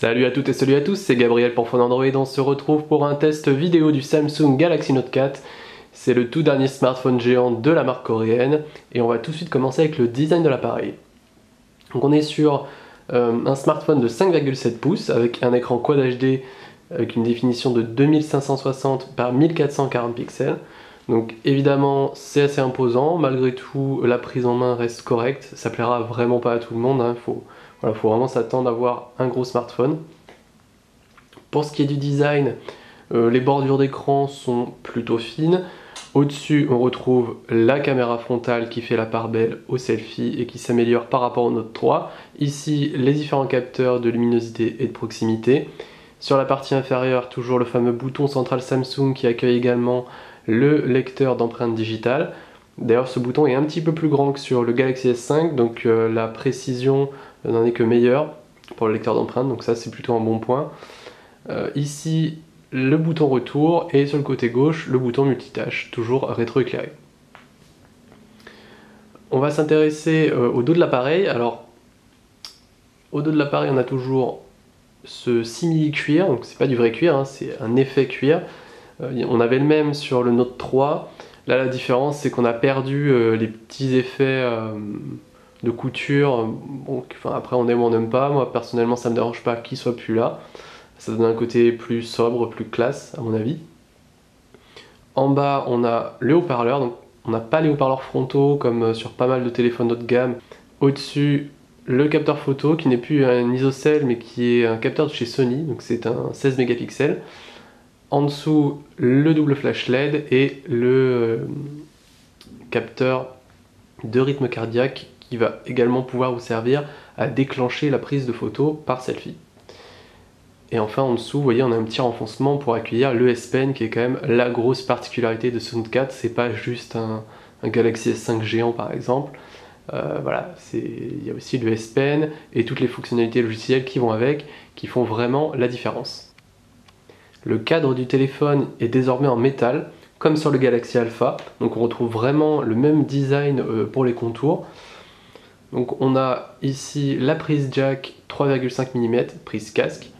Salut à toutes et salut à tous, c'est Gabriel pour Phone Android. On se retrouve pour un test vidéo du Samsung Galaxy Note 4. C'est le tout dernier smartphone géant de la marque coréenne et on va tout de suite commencer avec le design de l'appareil. Donc on est sur un smartphone de 5,7 pouces avec un écran Quad HD avec une définition de 2560 par 1440 pixels. Donc évidemment c'est assez imposant, malgré tout la prise en main reste correcte, ça plaira vraiment pas à tout le monde, faut vraiment s'attendre à avoir un gros smartphone. Pour ce qui est du design, les bordures d'écran sont plutôt fines. Au-dessus, on retrouve la caméra frontale qui fait la part belle au selfie et qui s'améliore par rapport au Note 3. Ici, les différents capteurs de luminosité et de proximité. Sur la partie inférieure, toujours le fameux bouton central Samsung qui accueille également le lecteur d'empreintes digitales. D'ailleurs, ce bouton est un petit peu plus grand que sur le Galaxy S5, donc la précision n'en est que meilleure pour le lecteur d'empreintes, donc ça c'est plutôt un bon point. Ici, le bouton retour et sur le côté gauche, le bouton multitâche, toujours rétroéclairé. On va s'intéresser au dos de l'appareil. Alors, au dos de l'appareil, on a toujours ce simili-cuir, donc c'est pas du vrai cuir, c'est un effet cuir. On avait le même sur le Note 3. Là, la différence, c'est qu'on a perdu les petits effets de couture. Bon, après, on aime ou on n'aime pas. Moi, personnellement, ça me dérange pas qu'il soit plus là. Ça donne un côté plus sobre, plus classe, à mon avis. En bas, on a le haut-parleur. Donc, on n'a pas les haut-parleurs frontaux comme sur pas mal de téléphones haut de gamme. Au-dessus, le capteur photo qui n'est plus un ISOCELL mais qui est un capteur de chez Sony. Donc, c'est un 16 mégapixels. En dessous, le double flash LED et le capteur de rythme cardiaque qui va également pouvoir vous servir à déclencher la prise de photo par selfie. Et enfin en dessous, vous voyez, on a un petit renfoncement pour accueillir le S Pen qui est quand même la grosse particularité de ce Note 4. C'est pas juste un Galaxy S5 géant par exemple. Il y a aussi le S Pen et toutes les fonctionnalités logicielles qui vont avec, qui font vraiment la différence. Le cadre du téléphone est désormais en métal, comme sur le Galaxy Alpha. Donc on retrouve vraiment le même design pour les contours. Donc on a ici la prise jack 3,5 mm, prise casque,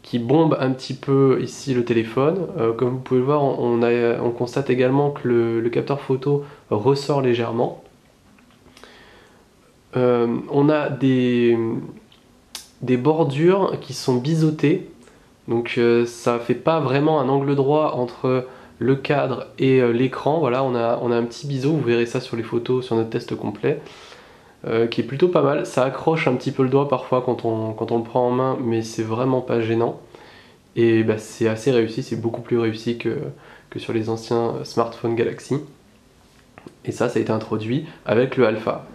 qui bombe un petit peu ici le téléphone. Comme vous pouvez le voir, on constate également que le capteur photo ressort légèrement. On a des bordures qui sont biseautées. Donc ça fait pas vraiment un angle droit entre le cadre et l'écran. Voilà, on a un petit biseau, vous verrez ça sur les photos, sur notre test complet, qui est plutôt pas mal. Ça accroche un petit peu le doigt parfois quand on le prend en main, mais c'est vraiment pas gênant. Et c'est assez réussi, c'est beaucoup plus réussi que sur les anciens smartphones Galaxy. Et ça a été introduit avec le Alpha.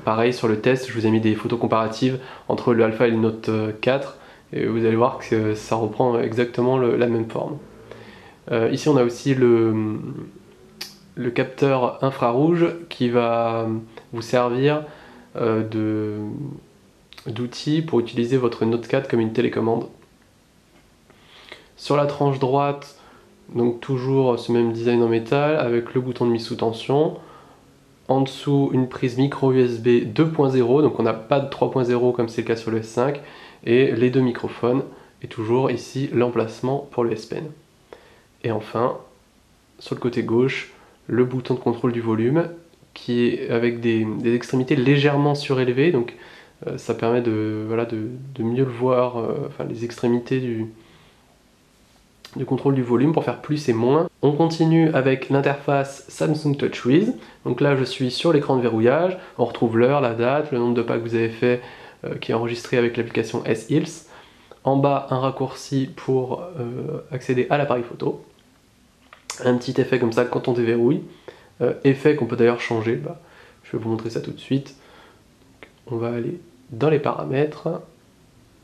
Pareil sur le test, je vous ai mis des photos comparatives entre le Alpha et le Note 4. Et vous allez voir que ça reprend exactement la même forme. Ici on a aussi le capteur infrarouge qui va vous servir d'outil pour utiliser votre Note 4 comme une télécommande. Sur la tranche droite, donc toujours ce même design en métal avec le bouton de mise sous tension. En dessous, une prise micro USB 2.0, donc on n'a pas de 3.0 comme c'est le cas sur le S5. Et les deux microphones, et toujours ici l'emplacement pour le S Pen. Et enfin, sur le côté gauche, le bouton de contrôle du volume, qui est avec des extrémités légèrement surélevées, donc ça permet de mieux le voir, les extrémités du contrôle du volume pour faire plus et moins. On continue avec l'interface Samsung TouchWiz. Donc là je suis sur l'écran de verrouillage, on retrouve l'heure, la date, le nombre de pas que vous avez fait qui est enregistré avec l'application S-Hills. En bas, un raccourci pour accéder à l'appareil photo. Un petit effet comme ça quand on déverrouille. Effet qu'on peut d'ailleurs changer. Je vais vous montrer ça tout de suite. On va aller dans les paramètres,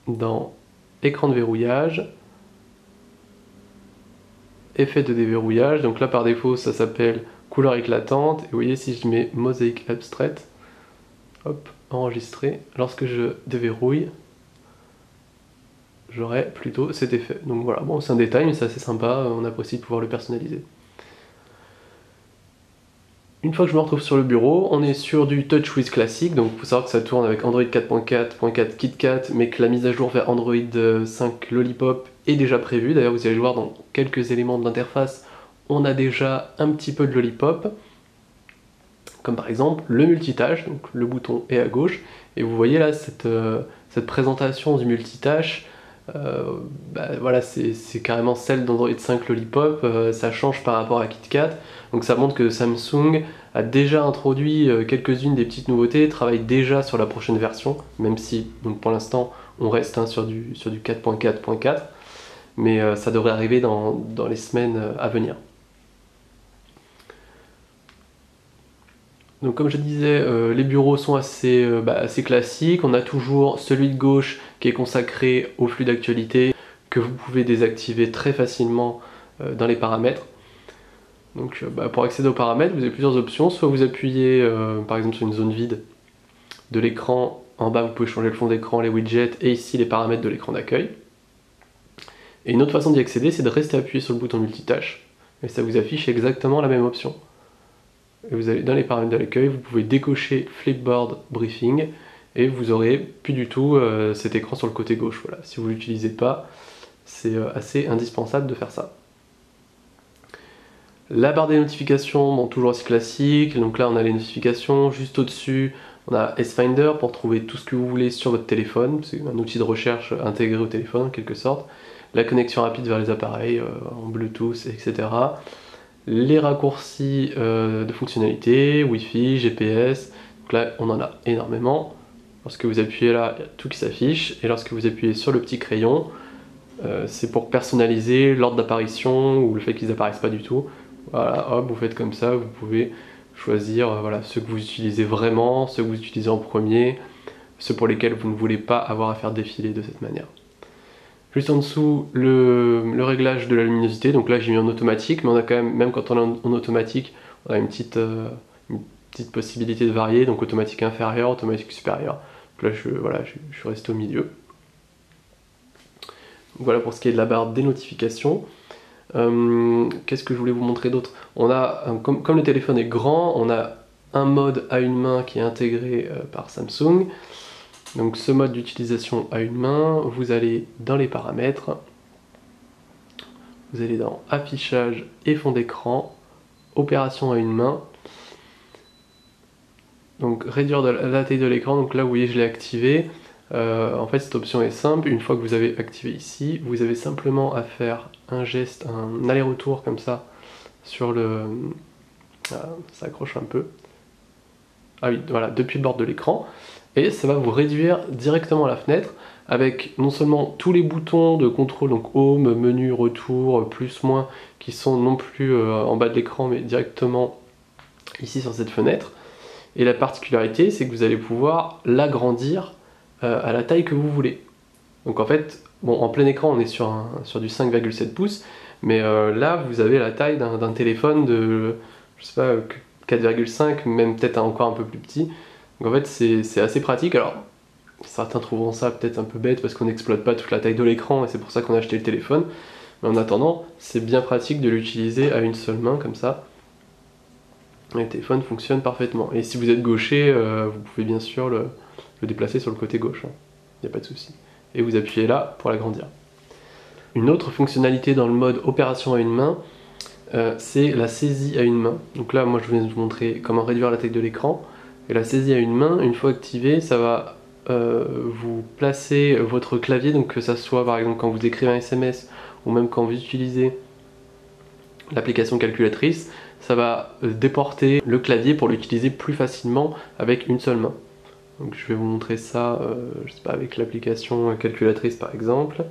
dans écran de verrouillage, effet de déverrouillage. Donc là par défaut ça s'appelle couleur éclatante. Et vous voyez si je mets mosaïque abstraite, hop, enregistré, lorsque je déverrouille, j'aurai plutôt cet effet. Donc voilà, bon c'est un détail mais c'est assez sympa, on apprécie de pouvoir le personnaliser. Une fois que je me retrouve sur le bureau, on est sur du TouchWiz classique, donc il faut savoir que ça tourne avec Android 4.4.4 KitKat, mais que la mise à jour vers Android 5 Lollipop est déjà prévue. D'ailleurs, vous allez le voir dans quelques éléments de l'interface, on a déjà un petit peu de Lollipop, comme par exemple le multitâche, donc le bouton est à gauche, et vous voyez là cette présentation du multitâche. Voilà, c'est carrément celle d'Android 5 Lollipop, ça change par rapport à KitKat, donc ça montre que Samsung a déjà introduit quelques-unes des petites nouveautés, travaille déjà sur la prochaine version, même si donc pour l'instant on reste sur du 4.4.4, mais ça devrait arriver dans les semaines à venir. Donc comme je disais, les bureaux sont assez classiques. On a toujours celui de gauche qui est consacré au flux d'actualité que vous pouvez désactiver très facilement dans les paramètres. Donc pour accéder aux paramètres, vous avez plusieurs options. Soit vous appuyez par exemple sur une zone vide de l'écran. En bas, vous pouvez changer le fond d'écran, les widgets et ici les paramètres de l'écran d'accueil. Et une autre façon d'y accéder, c'est de rester appuyé sur le bouton multitâche. Et ça vous affiche exactement la même option. Et vous allez dans les paramètres de l'accueil, vous pouvez décocher Flipboard Briefing et vous aurez plus du tout cet écran sur le côté gauche. Voilà. Si vous ne l'utilisez pas, c'est assez indispensable de faire ça. La barre des notifications, bon, toujours aussi classique. Donc là, on a les notifications. Juste au-dessus, on a S-Finder pour trouver tout ce que vous voulez sur votre téléphone. C'est un outil de recherche intégré au téléphone en quelque sorte. La connexion rapide vers les appareils en Bluetooth, etc. Les raccourcis de fonctionnalités, Wi-Fi, GPS, donc là on en a énormément. Lorsque vous appuyez là, il y a tout qui s'affiche, et lorsque vous appuyez sur le petit crayon, c'est pour personnaliser l'ordre d'apparition ou le fait qu'ils apparaissent pas du tout. Voilà, hop, vous faites comme ça, vous pouvez choisir voilà, ceux que vous utilisez vraiment, ceux que vous utilisez en premier, ceux pour lesquels vous ne voulez pas avoir à faire défiler de cette manière. Juste en dessous, le réglage de la luminosité, donc là j'ai mis en automatique, mais on a quand même quand on est en automatique, on a une petite possibilité de varier, donc automatique inférieur, automatique supérieur. Donc là je suis resté au milieu. Donc voilà pour ce qui est de la barre des notifications. Qu'est-ce que je voulais vous montrer d'autre? On a, comme le téléphone est grand, on a un mode à une main qui est intégré par Samsung. Donc ce mode d'utilisation à une main, vous allez dans les paramètres, vous allez dans affichage et fond d'écran, opération à une main, donc réduire la taille de l'écran, donc là vous voyez je l'ai activé. En fait cette option est simple, une fois que vous avez activé ici, vous avez simplement à faire un geste, un aller-retour comme ça sur le... ça accroche un peu. Ah oui, voilà, depuis le bord de l'écran. Et ça va vous réduire directement la fenêtre avec non seulement tous les boutons de contrôle, donc home, menu, retour, plus, moins, qui sont non plus en bas de l'écran mais directement ici sur cette fenêtre. Et la particularité, c'est que vous allez pouvoir l'agrandir à la taille que vous voulez. Donc en fait, bon, en plein écran on est sur du 5,7 pouces, mais là vous avez la taille d'un téléphone de, je sais pas, 4,5, même peut-être encore un peu plus petit. Donc en fait c'est assez pratique. Alors certains trouveront ça peut-être un peu bête parce qu'on n'exploite pas toute la taille de l'écran et c'est pour ça qu'on a acheté le téléphone. Mais en attendant, c'est bien pratique de l'utiliser à une seule main comme ça. Et le téléphone fonctionne parfaitement. Et si vous êtes gaucher, vous pouvez bien sûr le déplacer sur le côté gauche. Il n'y a pas de souci. Et vous appuyez là pour l'agrandir. Une autre fonctionnalité dans le mode opération à une main, c'est la saisie à une main. Donc là, moi je vais vous montrer comment réduire la taille de l'écran. Et la saisie à une main, une fois activée, ça va vous placer votre clavier, donc que ça soit par exemple quand vous écrivez un SMS ou même quand vous utilisez l'application calculatrice, ça va déporter le clavier pour l'utiliser plus facilement avec une seule main. Donc je vais vous montrer ça, je sais pas, avec l'application calculatrice par exemple.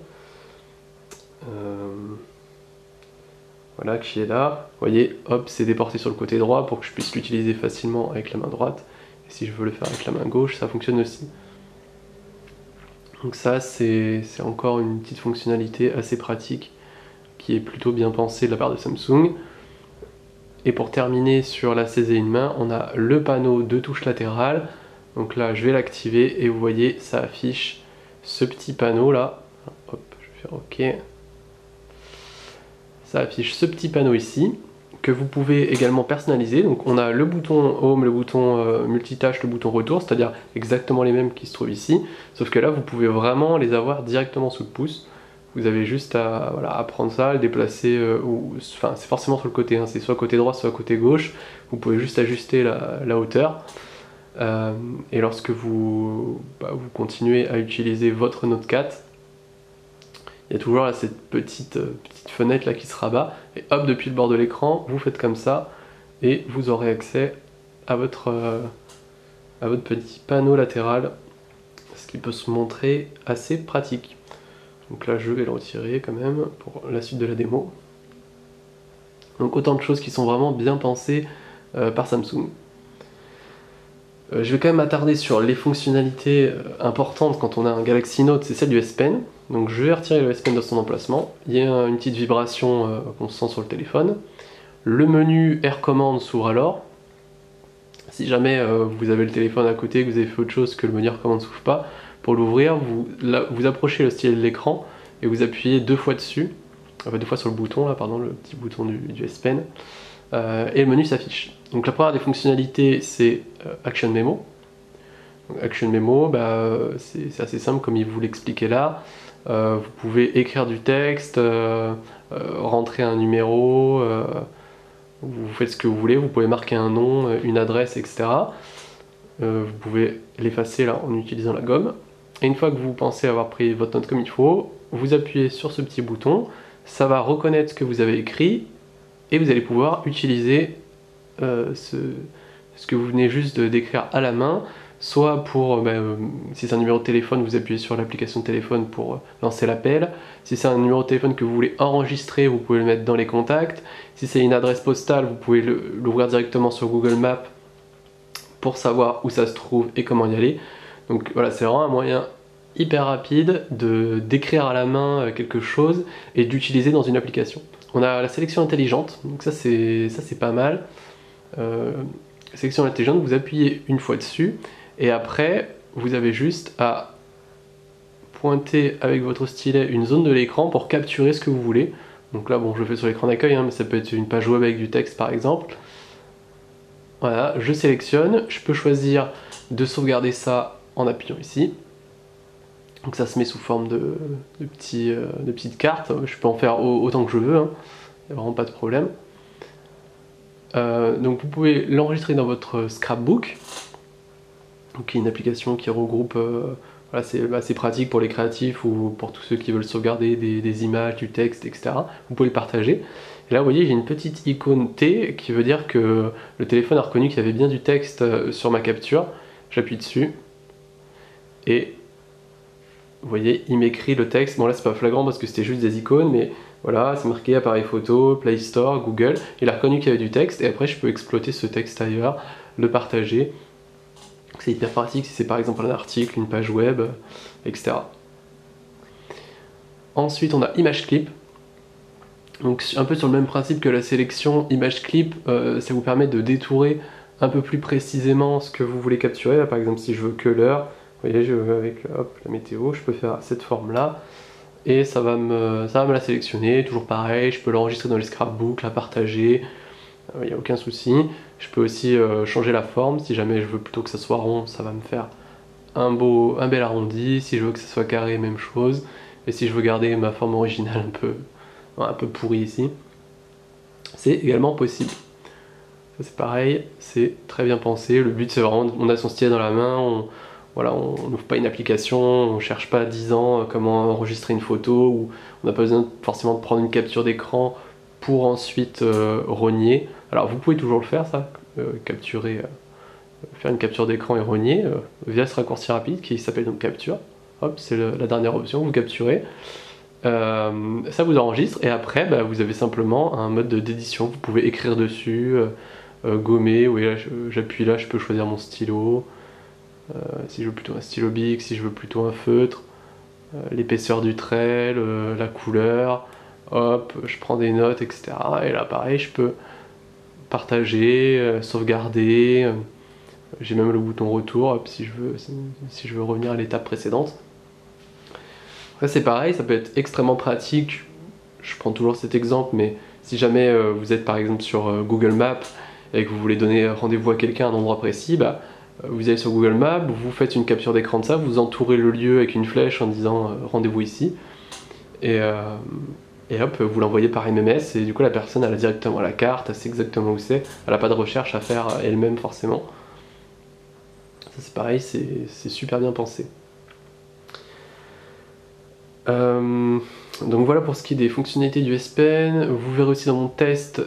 Voilà, qui est là. Vous voyez, hop, c'est déporté sur le côté droit pour que je puisse l'utiliser facilement avec la main droite. Et si je veux le faire avec la main gauche, ça fonctionne aussi. Donc ça, c'est encore une petite fonctionnalité assez pratique qui est plutôt bien pensée de la part de Samsung. Et pour terminer sur la saisie à une main, on a le panneau de touche latérale. Donc là, je vais l'activer et vous voyez, ça affiche ce petit panneau là. Hop, je vais faire OK. Ça affiche ce petit panneau ici que vous pouvez également personnaliser. Donc on a le bouton Home, le bouton multitâche, le bouton retour, c'est-à-dire exactement les mêmes qui se trouvent ici, sauf que là vous pouvez vraiment les avoir directement sous le pouce. Vous avez juste à, voilà, à prendre ça, le déplacer, enfin c'est forcément sur le côté, hein, c'est soit côté droit, soit côté gauche. Vous pouvez juste ajuster la hauteur. Et lorsque vous continuez à utiliser votre Note 4, il y a toujours là, cette petite fenêtre là qui se rabat, et hop, depuis le bord de l'écran, vous faites comme ça, et vous aurez accès à votre petit panneau latéral, ce qui peut se montrer assez pratique. Donc là je vais le retirer quand même pour la suite de la démo. Donc autant de choses qui sont vraiment bien pensées par Samsung. Je vais quand même m'attarder sur les fonctionnalités importantes quand on a un Galaxy Note, c'est celle du S Pen. Donc je vais retirer le S Pen de son emplacement. Il y a une petite vibration qu'on sent sur le téléphone. Le menu Air Command s'ouvre alors. Si jamais vous avez le téléphone à côté, que vous avez fait autre chose, que le menu Air Command ne s'ouvre pas, pour l'ouvrir, vous approchez le stylet de l'écran et vous appuyez 2 fois dessus, enfin 2 fois sur le bouton, là, pardon, le petit bouton du S Pen, et le menu s'affiche. Donc la première des fonctionnalités, c'est Action Memo. Donc, Action Memo, c'est assez simple comme il vous l'expliquait là. Vous pouvez écrire du texte, rentrer un numéro, vous faites ce que vous voulez, vous pouvez marquer un nom, une adresse, etc. Vous pouvez l'effacer là en utilisant la gomme. Et une fois que vous pensez avoir pris votre note comme il faut, vous appuyez sur ce petit bouton, ça va reconnaître ce que vous avez écrit et vous allez pouvoir utiliser ce que vous venez juste d'écrire à la main, soit pour, si c'est un numéro de téléphone, vous appuyez sur l'application de téléphone pour lancer l'appel. Si c'est un numéro de téléphone que vous voulez enregistrer, vous pouvez le mettre dans les contacts. Si c'est une adresse postale, vous pouvez l'ouvrir directement sur Google Maps pour savoir où ça se trouve et comment y aller. Donc voilà, c'est vraiment un moyen hyper rapide d'écrire à la main quelque chose et d'utiliser dans une application. On a la sélection intelligente, donc ça c'est pas mal. Sélection intelligente, vous appuyez une fois dessus et après vous avez juste à pointer avec votre stylet une zone de l'écran pour capturer ce que vous voulez. Donc là bon, je le fais sur l'écran d'accueil, hein, mais ça peut être une page web avec du texte par exemple. Voilà, je sélectionne, je peux choisir de sauvegarder ça en appuyant ici. Donc ça se met sous forme de petites cartes, je peux en faire autant que je veux, hein. Il n'y a vraiment pas de problème. Donc vous pouvez l'enregistrer dans votre scrapbook, donc qui est une application qui regroupe, voilà, c'est assez pratique pour les créatifs ou pour tous ceux qui veulent sauvegarder des images, du texte, etc. Vous pouvez le partager. Et là vous voyez j'ai une petite icône T qui veut dire que le téléphone a reconnu qu'il y avait bien du texte sur ma capture. J'appuie dessus et vous voyez il m'écrit le texte. Bon là c'est pas flagrant parce que c'était juste des icônes, mais voilà, c'est marqué appareil photo, Play Store, Google. Il a reconnu qu'il y avait du texte et après je peux exploiter ce texte ailleurs, le partager. C'est hyper pratique si c'est par exemple un article, une page web, etc. Ensuite on a Image Clip. Donc un peu sur le même principe que la sélection Image Clip, ça vous permet de détourer un peu plus précisément ce que vous voulez capturer. Là, par exemple si je veux que l'heure, vous voyez je veux avec hop, la météo, je peux faire cette forme là. Et ça va me la sélectionner, toujours pareil, je peux l'enregistrer dans les scrapbooks, la partager, il n'y a aucun souci. Je peux aussi changer la forme, si jamais je veux plutôt que ça soit rond, ça va me faire un bel arrondi. Si je veux que ça soit carré, même chose. Et si je veux garder ma forme originale un peu pourrie ici, c'est également possible. Ça c'est pareil, c'est très bien pensé. Le but c'est vraiment, on a son stylet dans la main, voilà, on n'ouvre pas une application, on cherche pas 10 ans comment enregistrer une photo, ou on n'a pas besoin forcément de prendre une capture d'écran pour ensuite rogner. Alors vous pouvez toujours le faire ça, faire une capture d'écran et rogner via ce raccourci rapide qui s'appelle donc capture. Hop, c'est la dernière option, vous capturez. Ça vous enregistre et après vous avez simplement un mode d'édition, vous pouvez écrire dessus, gommer, oui, j'appuie là, je peux choisir mon stylo. Si je veux plutôt un stylo bic, si je veux plutôt un feutre, l'épaisseur du trait, la couleur, hop, je prends des notes, etc. Et là pareil, je peux partager, sauvegarder, j'ai même le bouton retour, hop, si je veux revenir à l'étape précédente. Après c'est pareil, ça peut être extrêmement pratique, je prends toujours cet exemple, mais Si jamais vous êtes par exemple sur Google Maps et que vous voulez donner rendez-vous à quelqu'un à un endroit précis, bah, vous allez sur Google Maps, vous faites une capture d'écran de ça, vous entourez le lieu avec une flèche en disant rendez-vous ici, et hop, vous l'envoyez par MMS, et du coup la personne elle a directement la carte, elle sait exactement où c'est, elle n'a pas de recherche à faire elle-même forcément. Ça c'est pareil, c'est super bien pensé. Donc voilà pour ce qui est des fonctionnalités du S Pen. Vous verrez aussi dans mon test,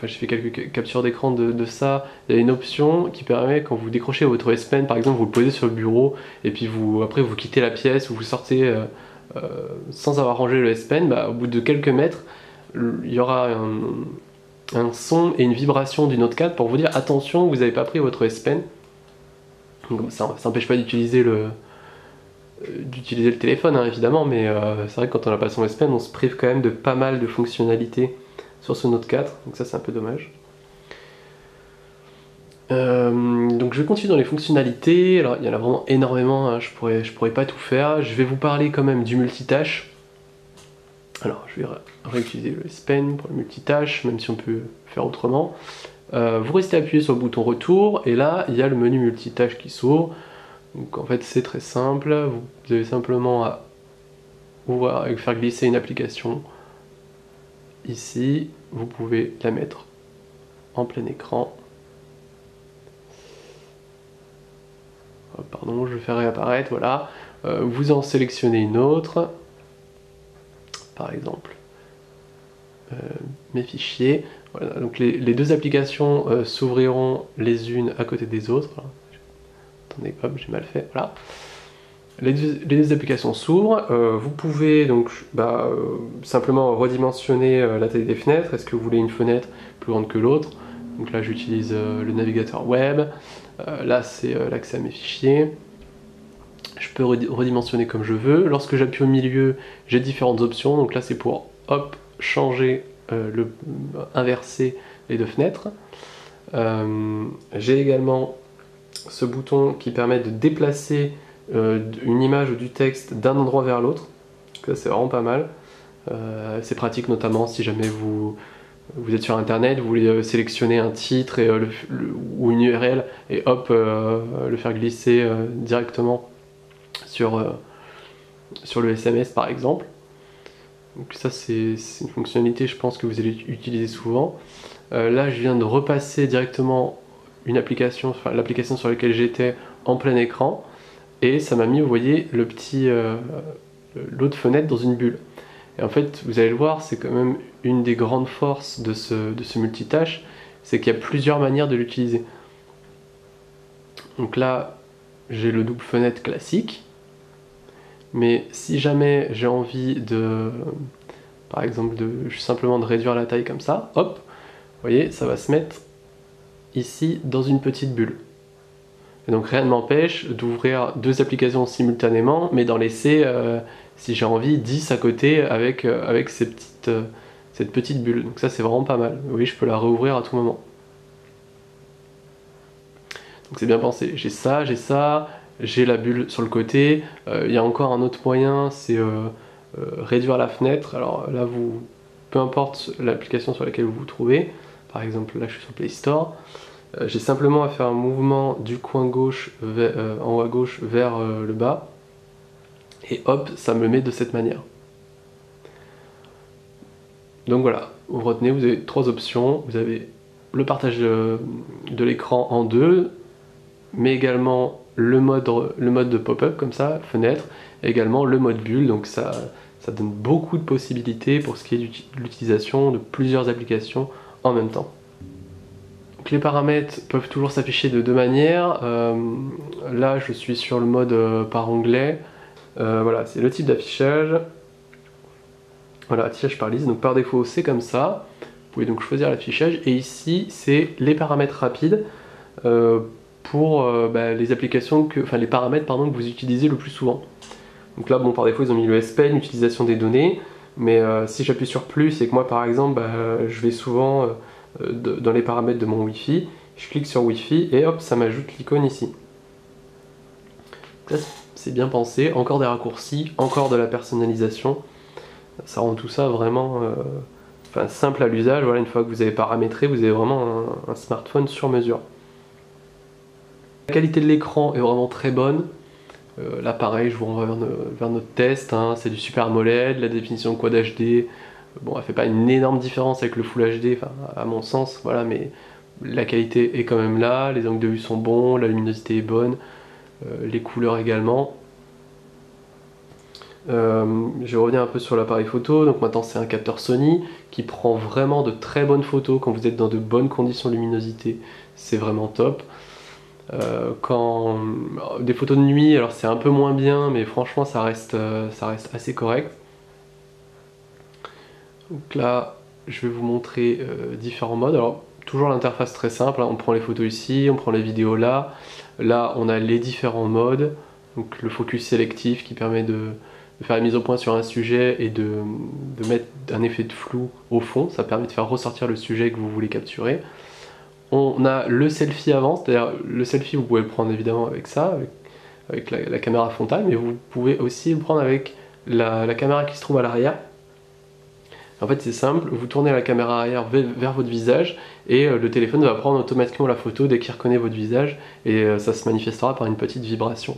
j'ai fait quelques captures d'écran de ça, il y a une option qui permet, quand vous décrochez votre S Pen, par exemple vous le posez sur le bureau et puis après vous quittez la pièce ou vous sortez sans avoir rangé le S Pen, bah, au bout de quelques mètres il y aura un son et une vibration d'une autre carte pour vous dire attention, vous n'avez pas pris votre S Pen. Donc, ça n'empêche pas d'utiliser le téléphone hein, évidemment, mais c'est vrai que quand on n'a pas son S Pen, on se prive quand même de pas mal de fonctionnalités sur ce Note 4, donc ça c'est un peu dommage. Donc je vais continuer dans les fonctionnalités. Alors il y en a vraiment énormément, hein, je pourrais pas tout faire. Je vais vous parler quand même du multitâche. Alors je vais réutiliser le S Pen pour le multitâche, même si on peut faire autrement. Vous restez appuyé sur le bouton retour, et là il y a le menu multitâche qui s'ouvre. Donc en fait c'est très simple, vous avez simplement à ouvrir et faire glisser une application. Ici, vous pouvez la mettre en plein écran. Pardon, je vais faire réapparaître, voilà. Vous en sélectionnez une autre, par exemple mes fichiers. Voilà, donc les deux applications s'ouvriront les unes à côté des autres. Attendez, hop, j'ai mal fait, voilà. Les deux applications s'ouvrent, vous pouvez donc simplement redimensionner la taille des fenêtres. Est-ce que vous voulez une fenêtre plus grande que l'autre? Donc là j'utilise le navigateur web, là c'est l'accès à mes fichiers. Je peux redimensionner comme je veux. Lorsque j'appuie au milieu, j'ai différentes options, donc là c'est pour hop, changer, inverser les deux fenêtres. J'ai également ce bouton qui permet de déplacer une image ou du texte d'un endroit vers l'autre. Ça c'est vraiment pas mal. C'est pratique notamment si jamais vous êtes sur internet, vous voulez sélectionner un titre et, ou une URL et hop le faire glisser directement sur le SMS par exemple. Donc ça c'est une fonctionnalité je pense que vous allez utiliser souvent. Là je viens de repasser directement une application, enfin l'application sur laquelle j'étais en plein écran, et ça m'a mis, vous voyez, l'autre fenêtre dans une bulle. Et en fait, vous allez le voir, c'est quand même une des grandes forces de ce multitâche, c'est qu'il y a plusieurs manières de l'utiliser. Donc là, j'ai le double fenêtre classique, mais si jamais j'ai envie par exemple, simplement de réduire la taille comme ça, hop, vous voyez, ça va se mettre ici dans une petite bulle. Et donc rien ne m'empêche d'ouvrir deux applications simultanément, mais d'en laisser, si j'ai envie, 10 à côté avec cette petite bulle. Donc ça c'est vraiment pas mal. Vous voyez, je peux la réouvrir à tout moment. Donc c'est bien pensé. J'ai ça, j'ai la bulle sur le côté. Il y a encore un autre moyen, c'est réduire la fenêtre. Alors là, peu importe l'application sur laquelle vous vous trouvez, par exemple là je suis sur Play Store, j'ai simplement à faire un mouvement du coin gauche en haut à gauche vers le bas, et hop, ça me le met de cette manière. Donc voilà, vous retenez, vous avez trois options. Vous avez le partage de l'écran en deux, mais également le mode de pop-up comme ça, fenêtre, et également le mode bulle. Donc ça donne beaucoup de possibilités pour ce qui est de l'utilisation de plusieurs applications en même temps. Donc les paramètres peuvent toujours s'afficher de deux manières. Là je suis sur le mode par onglet. Voilà, c'est le type d'affichage. Voilà, affichage par liste. Donc par défaut c'est comme ça. Vous pouvez donc choisir l'affichage. Et ici c'est les paramètres rapides pour les applications les paramètres pardon, que vous utilisez le plus souvent. Donc là bon, par défaut ils ont mis le S Pen, l'utilisation des données. Mais si j'appuie sur plus et que moi par exemple je vais souvent dans les paramètres de mon Wi-Fi, je clique sur Wi-Fi et hop, ça m'ajoute l'icône ici. Ça c'est bien pensé, encore des raccourcis, encore de la personnalisation, ça rend tout ça vraiment enfin, simple à l'usage. Voilà, une fois que vous avez paramétré, vous avez vraiment un smartphone sur mesure. La qualité de l'écran est vraiment très bonne. Là pareil, je vous renvoie vers notre test, hein. C'est du Super AMOLED, la définition Quad HD, bon, elle fait pas une énorme différence avec le Full HD, enfin, à mon sens, voilà, mais la qualité est quand même là, les angles de vue sont bons, la luminosité est bonne, les couleurs également. Je vais revenir un peu sur l'appareil photo. Donc maintenant c'est un capteur Sony qui prend vraiment de très bonnes photos quand vous êtes dans de bonnes conditions de luminosité, c'est vraiment top. Quand des photos de nuit, alors c'est un peu moins bien, mais franchement ça reste assez correct. Donc là je vais vous montrer différents modes. Alors toujours l'interface très simple, hein. On prend les photos ici, on prend les vidéos là. Là on a les différents modes, donc le focus sélectif qui permet de faire la mise au point sur un sujet et de mettre un effet de flou au fond, ça permet de faire ressortir le sujet que vous voulez capturer. On a le selfie avant, c'est-à-dire le selfie vous pouvez le prendre évidemment avec ça, avec la caméra frontale, mais vous pouvez aussi le prendre avec la caméra qui se trouve à l'arrière. En fait c'est simple, vous tournez la caméra arrière vers votre visage et le téléphone va prendre automatiquement la photo dès qu'il reconnaît votre visage et ça se manifestera par une petite vibration.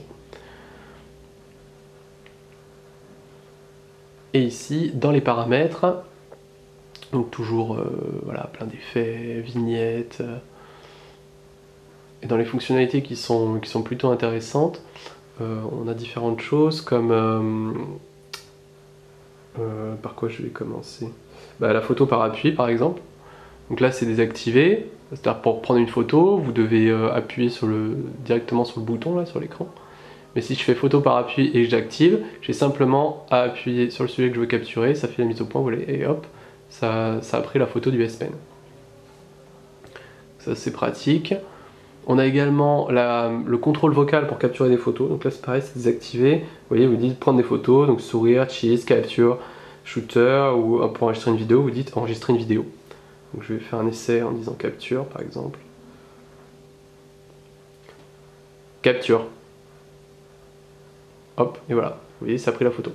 Et ici, dans les paramètres, donc toujours voilà, plein d'effets, vignettes, et dans les fonctionnalités qui sont plutôt intéressantes, on a différentes choses comme par quoi je vais commencer, la photo par appui par exemple. Donc là c'est désactivé, c'est-à-dire pour prendre une photo, vous devez appuyer directement sur le bouton là sur l'écran. Mais si je fais photo par appui et que j'active, j'ai simplement à appuyer sur le sujet que je veux capturer, ça fait la mise au point, vous voyez, et hop, ça a pris la photo du S Pen. Ça c'est pratique. On a également le contrôle vocal pour capturer des photos, donc là c'est pareil, c'est désactivé. Vous voyez, vous dites prendre des photos, donc sourire, cheese, capture, shooter, ou pour enregistrer une vidéo, vous dites enregistrer une vidéo. Donc je vais faire un essai en disant capture par exemple. Capture. Hop, et voilà, vous voyez, ça a pris la photo.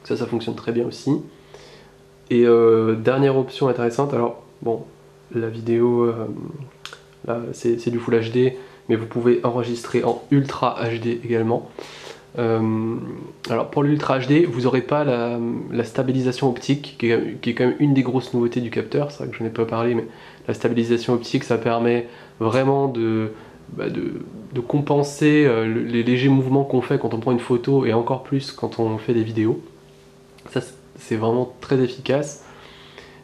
Ça fonctionne très bien aussi. Et dernière option intéressante, alors bon, la vidéo, là c'est du Full HD, mais vous pouvez enregistrer en Ultra HD également. Alors pour l'Ultra HD, vous n'aurez pas la stabilisation optique, qui est quand même une des grosses nouveautés du capteur, c'est vrai que je n'en ai pas parlé, mais la stabilisation optique, ça permet vraiment de compenser les légers mouvements qu'on fait quand on prend une photo, et encore plus quand on fait des vidéos. Ça c'est vraiment très efficace.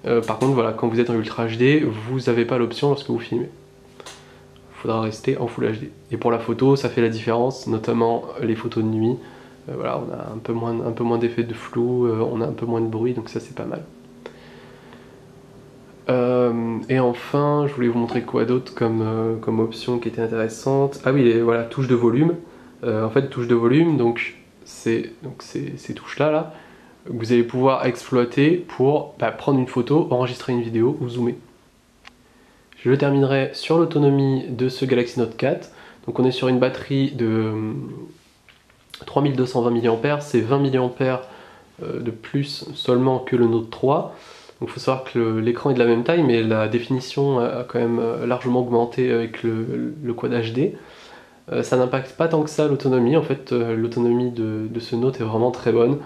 Par contre voilà, quand vous êtes en Ultra HD, vous n'avez pas l'option lorsque vous filmez. Il faudra rester en Full HD. Et pour la photo, ça fait la différence, notamment les photos de nuit. Voilà, on a un peu moins d'effet de flou, on a un peu moins de bruit, donc ça c'est pas mal. Et enfin, je voulais vous montrer quoi d'autre comme option qui était intéressante. Ah oui, et voilà, touche de volume. En fait, touche de volume, donc ces touches-là, là, vous allez pouvoir exploiter pour prendre une photo, enregistrer une vidéo ou zoomer. Je terminerai sur l'autonomie de ce Galaxy Note 4. Donc on est sur une batterie de 3220 mAh, c'est 20 mAh de plus seulement que le Note 3. Donc il faut savoir que l'écran est de la même taille, mais la définition a quand même largement augmenté avec le Quad HD. Ça n'impacte pas tant que ça l'autonomie, en fait l'autonomie de ce Note est vraiment très bonne.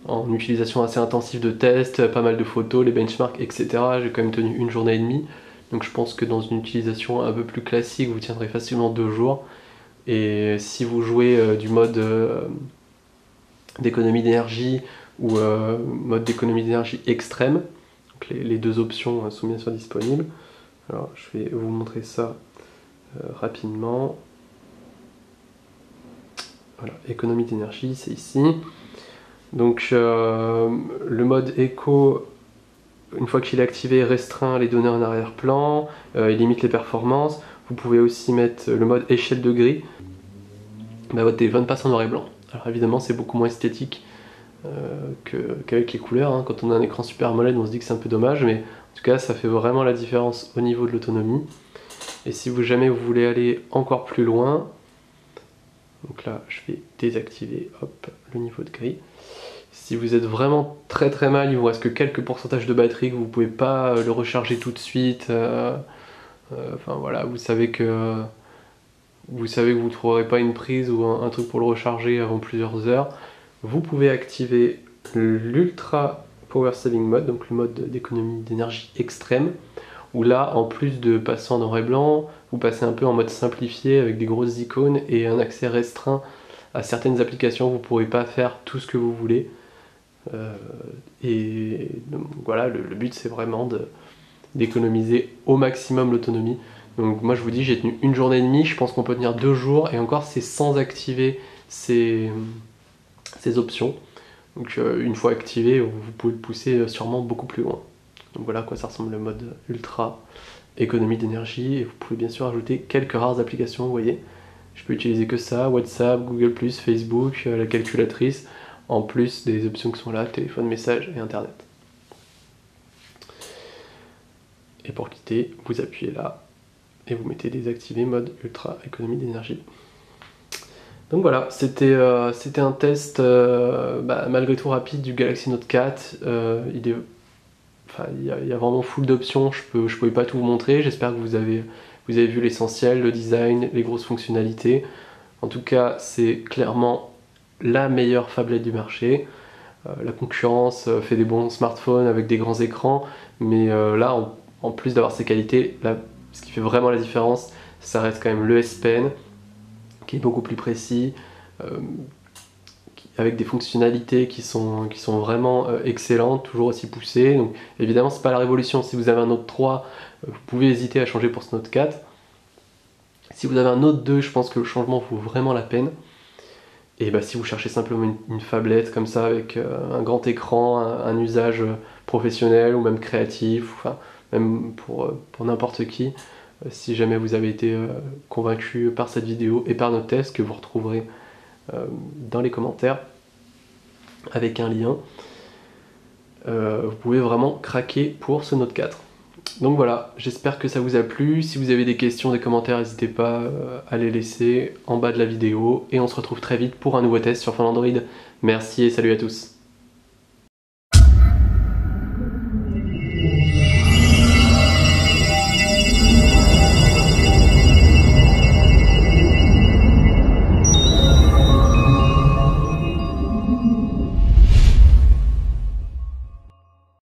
En utilisation assez intensive de tests, pas mal de photos, les benchmarks, etc. J'ai quand même tenu une journée et demie. Donc je pense que dans une utilisation un peu plus classique, vous tiendrez facilement 2 jours. Et si vous jouez du mode d'économie d'énergie ou mode d'économie d'énergie extrême, donc les deux options sont bien sûr disponibles. Alors je vais vous montrer ça rapidement. Voilà, économie d'énergie, c'est ici. Donc le mode éco, une fois qu'il est activé, restreint les données en arrière-plan, il limite les performances. Vous pouvez aussi mettre le mode échelle de gris. Votre téléphone passe en noir et blanc. Alors évidemment c'est beaucoup moins esthétique qu'avec les couleurs, hein. Quand on a un écran Super AMOLED on se dit que c'est un peu dommage, mais en tout cas ça fait vraiment la différence au niveau de l'autonomie. Et si jamais vous voulez aller encore plus loin, donc là je vais désactiver hop, le niveau de gris. Si vous êtes vraiment très très mal, il vous reste que quelques pourcentages de batterie, que vous pouvez pas le recharger tout de suite. Enfin voilà, vous savez que vous ne trouverez pas une prise ou un truc pour le recharger avant plusieurs heures. Vous pouvez activer l'Ultra Power Saving Mode, donc le mode d'économie d'énergie extrême, où là, en plus de passer en noir et blanc, vous passez un peu en mode simplifié avec des grosses icônes et un accès restreint à certaines applications. Vous ne pourrez pas faire tout ce que vous voulez. Et donc, voilà, le but c'est vraiment d'économiser au maximum l'autonomie. Donc moi je vous dis, j'ai tenu une journée et demie, je pense qu'on peut tenir 2 jours, et encore c'est sans activer ces options. Donc une fois activé, vous pouvez le pousser sûrement beaucoup plus loin. Donc voilà à quoi ça ressemble le mode ultra économie d'énergie, et vous pouvez bien sûr ajouter quelques rares applications, vous voyez. Je peux utiliser que ça, WhatsApp, Google+, Facebook, la calculatrice, en plus des options qui sont là, téléphone, message et internet. Et pour quitter, vous appuyez là et vous mettez désactiver mode ultra économie d'énergie. Donc voilà, c'était un test malgré tout rapide du Galaxy Note 4. Il y a vraiment full d'options, je pouvais pas tout vous montrer. J'espère que vous avez vu l'essentiel, le design, les grosses fonctionnalités. En tout cas, c'est clairement la meilleure phablette du marché. La concurrence fait des bons smartphones avec des grands écrans, mais là, en plus d'avoir ces qualités, là, ce qui fait vraiment la différence, ça reste quand même le S Pen, qui est beaucoup plus précis, avec des fonctionnalités qui sont vraiment excellentes, toujours aussi poussées. Donc évidemment, c'est pas la révolution. Si vous avez un Note 3, vous pouvez hésiter à changer pour ce Note 4. Si vous avez un Note 2, je pense que le changement vaut vraiment la peine. Et si vous cherchez simplement une phablette comme ça, avec un grand écran, un usage professionnel ou même créatif, enfin, même pour n'importe qui, si jamais vous avez été convaincu par cette vidéo et par notre test, que vous retrouverez dans les commentaires avec un lien, vous pouvez vraiment craquer pour ce Note 4. Donc voilà, j'espère que ça vous a plu. Si vous avez des questions, des commentaires, n'hésitez pas à les laisser en bas de la vidéo. Et on se retrouve très vite pour un nouveau test sur Phone Android. Merci et salut à tous.